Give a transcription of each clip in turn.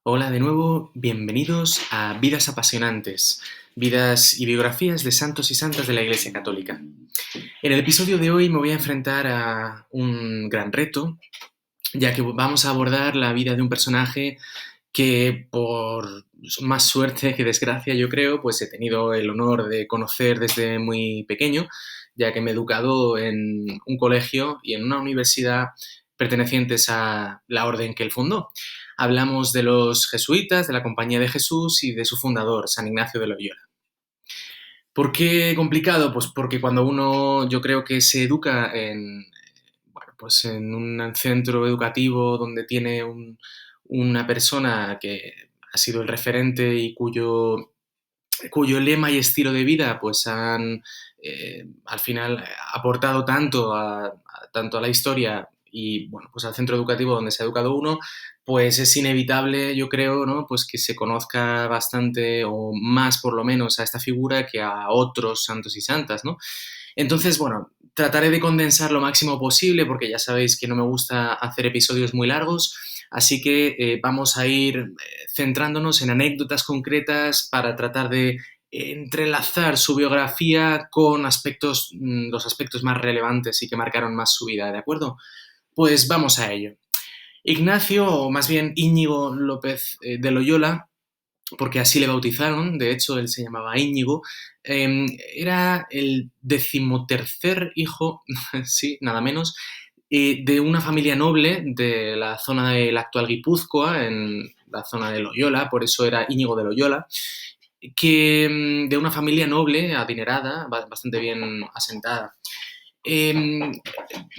Hola de nuevo, bienvenidos a Vidas Apasionantes, vidas y biografías de santos y santas de la Iglesia Católica. En el episodio de hoy me voy a enfrentar a un gran reto, ya que vamos a abordar la vida de un personaje que por más suerte que desgracia, yo creo, pues he tenido el honor de conocer desde muy pequeño, ya que me he educado en un colegio y en una universidad pertenecientes a la orden que él fundó. Hablamos de los jesuitas, de la Compañía de Jesús y de su fundador, San Ignacio de Loyola. ¿Por qué complicado? Pues porque cuando uno, yo creo que se educa pues en un centro educativo donde tiene una persona que ha sido el referente y cuyo lema y estilo de vida pues han al final aportado tanto a la historia y bueno, pues al centro educativo donde se ha educado uno, pues es inevitable, yo creo, ¿no? Pues que se conozca bastante o más por lo menos a esta figura que a otros santos y santas, ¿no? Entonces, bueno, trataré de condensar lo máximo posible porque ya sabéis que no me gusta hacer episodios muy largos, así que vamos a ir centrándonos en anécdotas concretas para tratar de entrelazar su biografía con los aspectos más relevantes y que marcaron más su vida, ¿de acuerdo? Pues vamos a ello. Ignacio, o más bien Íñigo López de Loyola, porque así le bautizaron, de hecho él se llamaba Íñigo, eh, era el decimotercer hijo, sí, nada menos, de una familia noble de la zona de la actual Guipúzcoa, en la zona de Loyola, por eso era Íñigo de Loyola, de una familia noble, adinerada, bastante bien asentada. Eh,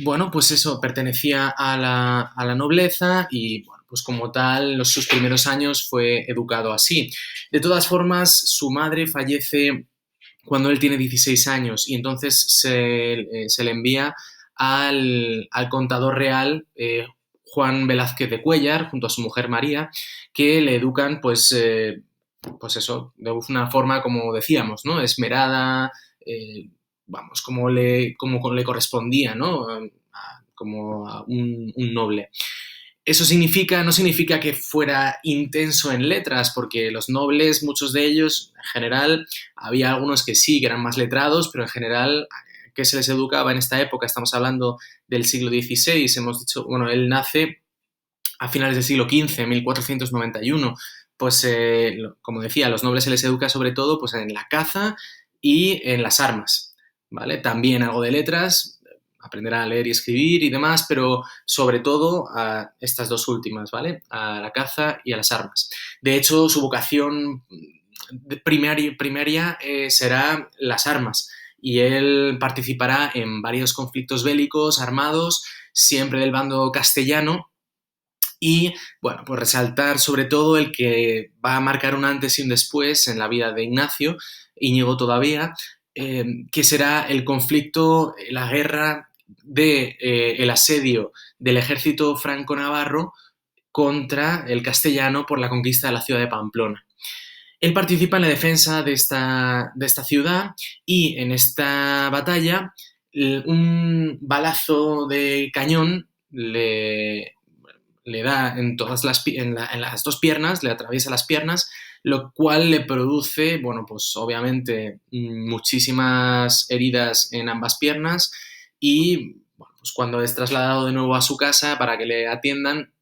bueno, pues eso, pertenecía a la nobleza y, bueno, pues como tal, sus primeros años fue educado así. De todas formas, su madre fallece cuando él tiene 16 años y entonces se le envía al contador real Juan Velázquez de Cuéllar, junto a su mujer María, que le educan, pues eso, de una forma, como decíamos, ¿no? Esmerada, vamos, como le correspondía, ¿no? Como a un noble. Eso no significa que fuera intenso en letras, porque los nobles, muchos de ellos, en general, había algunos que sí, que eran más letrados, pero en general, ¿qué se les educaba en esta época? Estamos hablando del siglo XVI, hemos dicho, bueno, él nace a finales del siglo XV, 1491. Pues, como decía, a los nobles se les educa sobre todo pues, en la caza y en las armas, ¿vale? También algo de letras, aprenderá a leer y escribir y demás, pero sobre todo a estas dos últimas, ¿vale? A la caza y a las armas. De hecho, su vocación primaria será las armas y él participará en varios conflictos bélicos armados, siempre del bando castellano, y, bueno, pues resaltar sobre todo el que va a marcar un antes y un después en la vida de Ignacio, Íñigo todavía, que será el conflicto, la guerra el asedio del ejército franco-navarro contra el castellano por la conquista de la ciudad de Pamplona. Él participa en la defensa de esta ciudad y en esta batalla un balazo de cañón le da en las dos piernas, le atraviesa las piernas, lo cual le produce, bueno, pues obviamente muchísimas heridas en ambas piernas y, bueno, pues cuando es trasladado de nuevo a su casa para que le atiendan,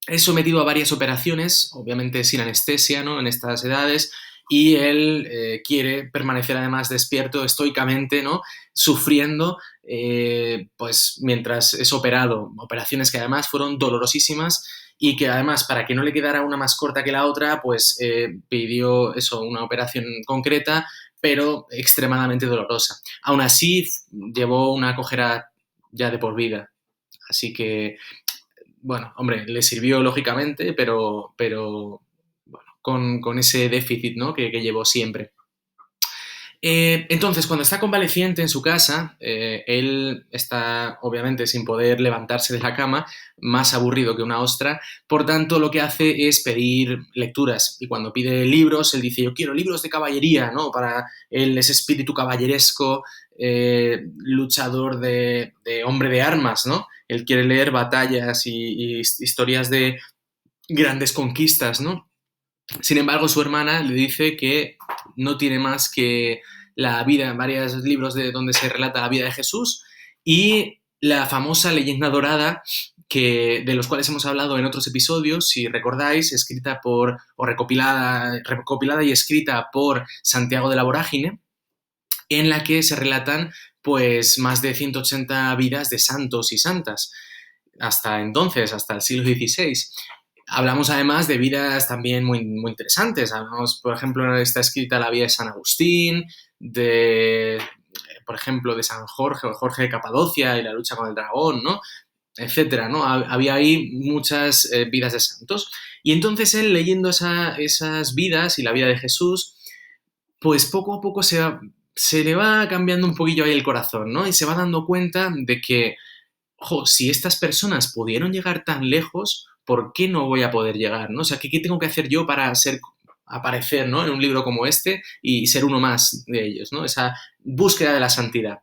es sometido a varias operaciones, obviamente sin anestesia, ¿no? En estas edades, y él quiere permanecer además despierto estoicamente, ¿no? Sufriendo, pues mientras es operado, operaciones que además fueron dolorosísimas y que además para que no le quedara una más corta que la otra, pues pidió eso, una operación concreta, pero extremadamente dolorosa. Aún así, llevó una cojera ya de por vida. Así que bueno, hombre, le sirvió lógicamente, pero bueno, con ese déficit, ¿no? que llevó siempre. Entonces, cuando está convaleciente en su casa, él está obviamente sin poder levantarse de la cama, más aburrido que una ostra, por tanto lo que hace es pedir lecturas y cuando pide libros, él dice, yo quiero libros de caballería, ¿no? Para él ese espíritu caballeresco, luchador de hombre de armas, ¿no? Él quiere leer batallas y historias grandes conquistas, ¿no? Sin embargo, su hermana le dice que no tiene más que la vida, varios libros donde se relata la vida de Jesús y la famosa leyenda dorada de los cuales hemos hablado en otros episodios, si recordáis, escrita o recopilada y escrita por Santiago de la Vorágine, en la que se relatan pues más de 180 vidas de santos y santas hasta entonces, hasta el siglo XVI. Hablamos además de vidas también muy interesantes. Hablamos, por ejemplo, está escrita la vida de San Agustín, por ejemplo, de San Jorge, o Jorge de Capadocia y la lucha con el dragón, ¿no? Etcétera, ¿no? Había ahí muchas vidas de santos. Y entonces él, leyendo esas vidas y la vida de Jesús, pues poco a poco se le va cambiando un poquillo ahí el corazón, ¿no? Y se va dando cuenta de que, ojo, si estas personas pudieron llegar tan lejos, ¿por qué no voy a poder llegar, ¿no? O sea, ¿qué tengo que hacer yo para aparecer, ¿no? En un libro como este y ser uno más de ellos, ¿no? Esa búsqueda de la santidad.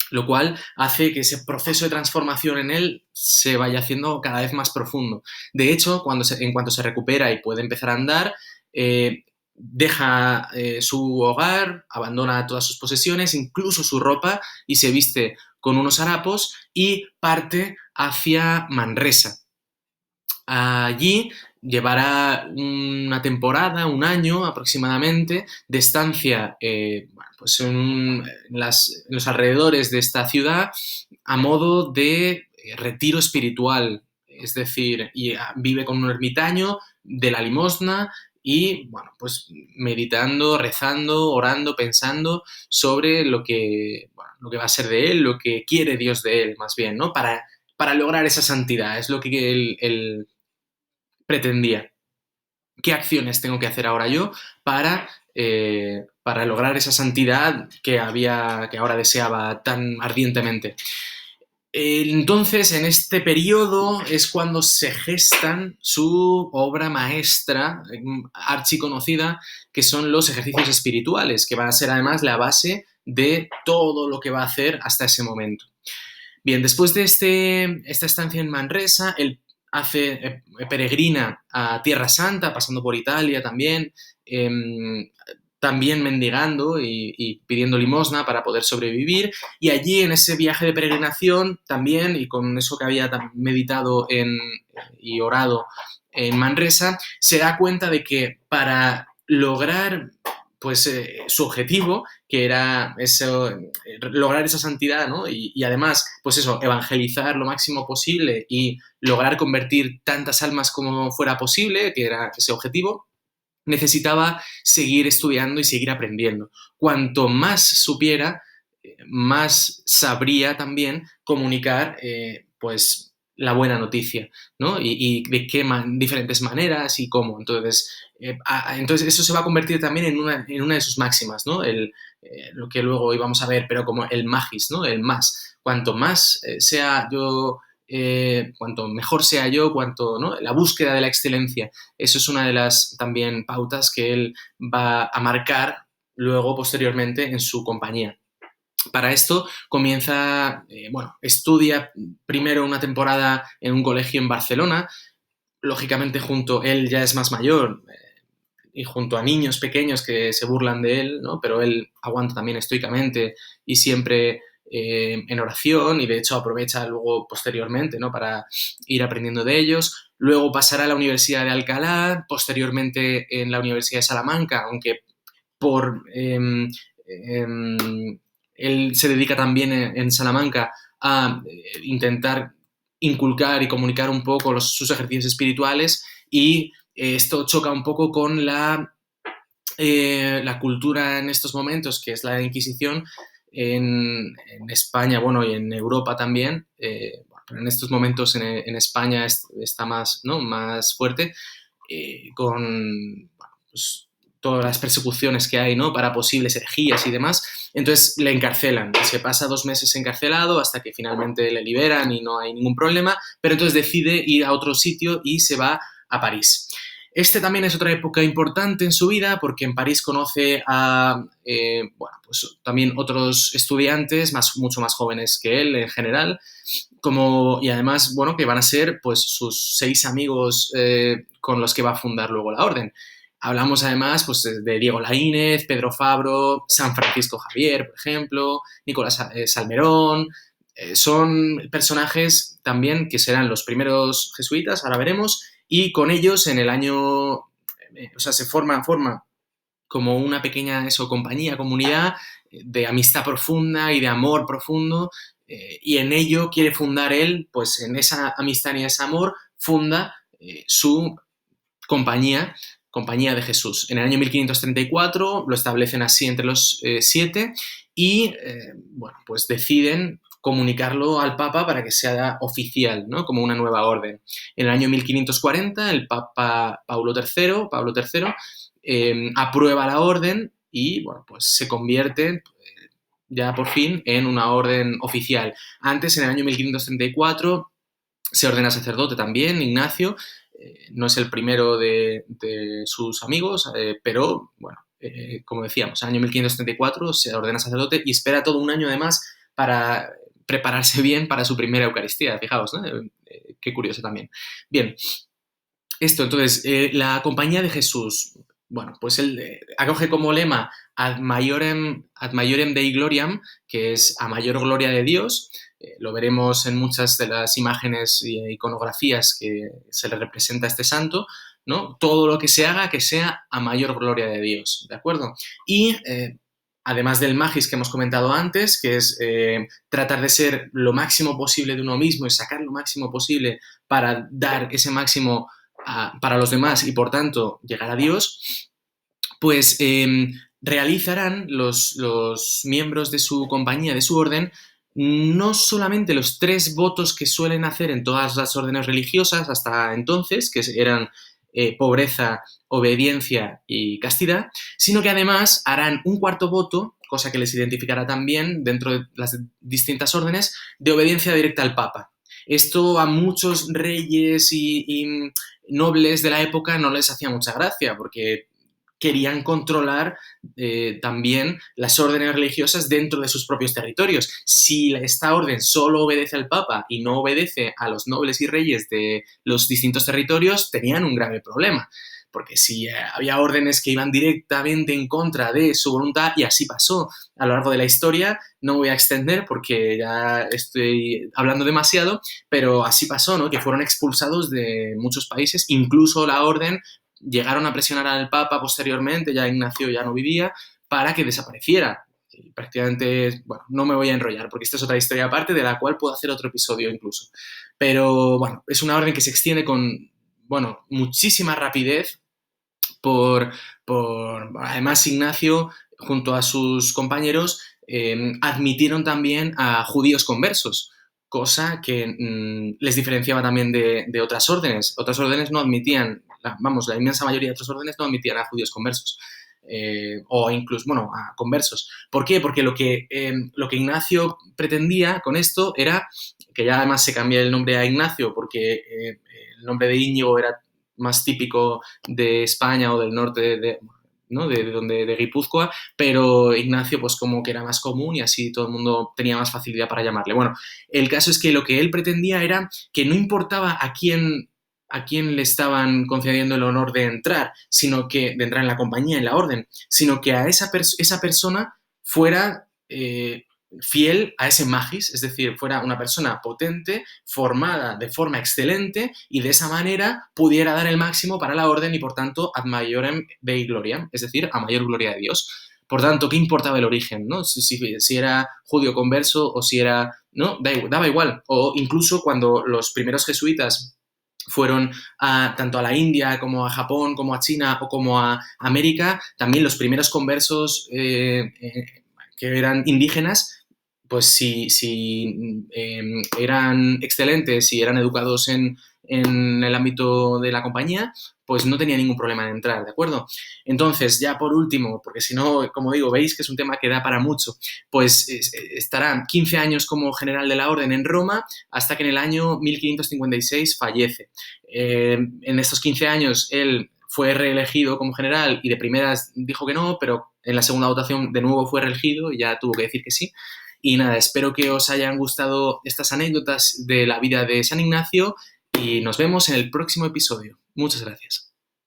Lo cual hace que ese proceso de transformación en él se vaya haciendo cada vez más profundo. De hecho, en cuanto se recupera y puede empezar a andar, deja su hogar, abandona todas sus posesiones, incluso su ropa, y se viste con unos harapos y parte hacia Manresa. Allí llevará una temporada, un año aproximadamente, de estancia pues en los alrededores de esta ciudad a modo de retiro espiritual. Es decir, vive con un ermitaño de la limosna y, bueno, pues meditando, rezando, orando, pensando sobre lo que va a ser de él, lo que quiere Dios de él, más bien, ¿no? Para lograr esa santidad. Es lo que él pretendía. ¿Qué acciones tengo que hacer ahora yo para lograr esa santidad que ahora deseaba tan ardientemente? Entonces, en este periodo es cuando se gestan su obra maestra, archiconocida, que son los ejercicios espirituales, que van a ser además la base de todo lo que va a hacer hasta ese momento. Bien, después de esta estancia en Manresa, él peregrina a Tierra Santa, pasando por Italia también, también mendigando y pidiendo limosna para poder sobrevivir. Y allí, en ese viaje de peregrinación, también, y con eso que había meditado y orado en Manresa, se da cuenta de que para lograr pues su objetivo, que era lograr esa santidad, ¿no? Y además, pues eso, evangelizar lo máximo posible y lograr convertir tantas almas como fuera posible, que era ese objetivo, necesitaba seguir estudiando y seguir aprendiendo. Cuanto más supiera, más sabría también comunicar, pues, la buena noticia, ¿no? Y de qué diferentes maneras y cómo. Entonces eso se va a convertir también en una de sus máximas, ¿no? Lo que luego íbamos a ver, pero como el magis, ¿no? El más. Cuanto más sea yo, cuanto mejor sea yo, ¿no? La búsqueda de la excelencia. Eso es una de las también pautas que él va a marcar luego, posteriormente, en su compañía. Para esto estudia primero una temporada en un colegio en Barcelona, lógicamente él ya es más mayor y junto a niños pequeños que se burlan de él, ¿no? Pero él aguanta también estoicamente y siempre en oración, y de hecho aprovecha luego posteriormente, ¿no? Para ir aprendiendo de ellos. Luego pasará a la Universidad de Alcalá, posteriormente en la Universidad de Salamanca, aunque él se dedica también en Salamanca a intentar inculcar y comunicar un poco sus ejercicios espirituales, y esto choca un poco con la cultura en estos momentos, que es la Inquisición en España, bueno, y en Europa también, pero en estos momentos en España está más, ¿no? Más fuerte, con pues, todas las persecuciones que hay, ¿no? Para posibles herejías y demás. Entonces le encarcelan, se pasa 2 meses encarcelado hasta que finalmente le liberan y no hay ningún problema, pero entonces decide ir a otro sitio y se va a París. Este también es otra época importante en su vida porque en París conoce a, pues también otros estudiantes mucho más jóvenes que él en general, y además, bueno, que van a ser pues sus 6 amigos con los que va a fundar luego la orden. Hablamos además pues, de Diego Laínez, Pedro Fabro, San Francisco Javier, por ejemplo, Nicolás Salmerón. Son personajes también que serán los primeros jesuitas, ahora veremos, y con ellos en el año, se forma como una pequeña compañía, comunidad de amistad profunda y de amor profundo, y en ello quiere fundar él, pues en esa amistad y ese amor, funda su compañía de Jesús. En el año 1534 lo establecen así entre los 7 y, pues deciden comunicarlo al Papa para que sea oficial, ¿no? Como una nueva orden. En el año 1540 el Papa Pablo III aprueba la orden y, bueno, pues se convierte ya por fin en una orden oficial. Antes, en el año 1534, se ordena sacerdote también, Ignacio. No es el primero de sus amigos, pero, bueno, como decíamos, en el año 1534 se ordena sacerdote y espera todo un año además para prepararse bien para su primera Eucaristía. Fijaos, ¿no? Qué curioso también. Bien, esto, entonces, la Compañía de Jesús, bueno, pues él acoge como lema ad maiorem Dei gloriam, que es a mayor gloria de Dios. Lo veremos en muchas de las imágenes y iconografías que se le representa a este santo, ¿no? Todo lo que se haga que sea a mayor gloria de Dios, ¿de acuerdo? Y además del magis que hemos comentado antes, que es tratar de ser lo máximo posible de uno mismo y sacar lo máximo posible para dar ese máximo para los demás y, por tanto, llegar a Dios, pues realizarán los miembros de su compañía, de su orden, no solamente los 3 votos que suelen hacer en todas las órdenes religiosas hasta entonces, que eran pobreza, obediencia y castidad, sino que además harán un 4.º voto, cosa que les identificará también dentro de las distintas órdenes, de obediencia directa al Papa. Esto a muchos reyes y nobles de la época no les hacía mucha gracia, porque querían controlar también las órdenes religiosas dentro de sus propios territorios. Si esta orden solo obedece al Papa y no obedece a los nobles y reyes de los distintos territorios, tenían un grave problema. Porque si había órdenes que iban directamente en contra de su voluntad, y así pasó a lo largo de la historia, no voy a extender porque ya estoy hablando demasiado, pero así pasó, ¿no? Que fueron expulsados de muchos países, incluso la orden llegaron a presionar al Papa posteriormente, ya Ignacio ya no vivía, para que desapareciera. Y prácticamente, bueno, no me voy a enrollar porque esta es otra historia aparte de la cual puedo hacer otro episodio incluso. Pero, bueno, es una orden que se extiende con, bueno, muchísima rapidez por además Ignacio, junto a sus compañeros, admitieron también a judíos conversos, cosa que les diferenciaba también de otras órdenes. Otras órdenes no admitían, la inmensa mayoría de otras órdenes no admitían a judíos conversos. O incluso, bueno, a conversos. ¿Por qué? Porque lo que Ignacio pretendía con esto era, que ya además se cambia el nombre a Ignacio porque el nombre de Íñigo era más típico de España o del norte de Guipúzcoa, pero Ignacio pues como que era más común y así todo el mundo tenía más facilidad para llamarle. Bueno, el caso es que lo que él pretendía era que no importaba a quién le estaban concediendo el honor de entrar en la compañía, en la orden, sino que a esa persona fuera fiel a ese magis, es decir, fuera una persona potente, formada de forma excelente y de esa manera pudiera dar el máximo para la orden y, por tanto, ad maiorem Dei gloriam, es decir, a mayor gloria de Dios. Por tanto, ¿qué importaba el origen? ¿No? Si era judío converso o si era... No, daba igual. O incluso cuando los primeros jesuitas fueron tanto a la India como a Japón, como a China o como a América, también los primeros conversos que eran indígenas, pues si eran excelentes, si eran educados en el ámbito de la compañía, pues no tenía ningún problema en entrar, ¿de acuerdo? Entonces, ya por último, porque si no, como digo, veis que es un tema que da para mucho, pues estará 15 años como general de la orden en Roma hasta que en el año 1556 fallece. En estos 15 años él fue reelegido como general y de primeras dijo que no, pero en la segunda votación de nuevo fue reelegido y ya tuvo que decir que sí. Y nada, espero que os hayan gustado estas anécdotas de la vida de San Ignacio y nos vemos en el próximo episodio. Muchas gracias.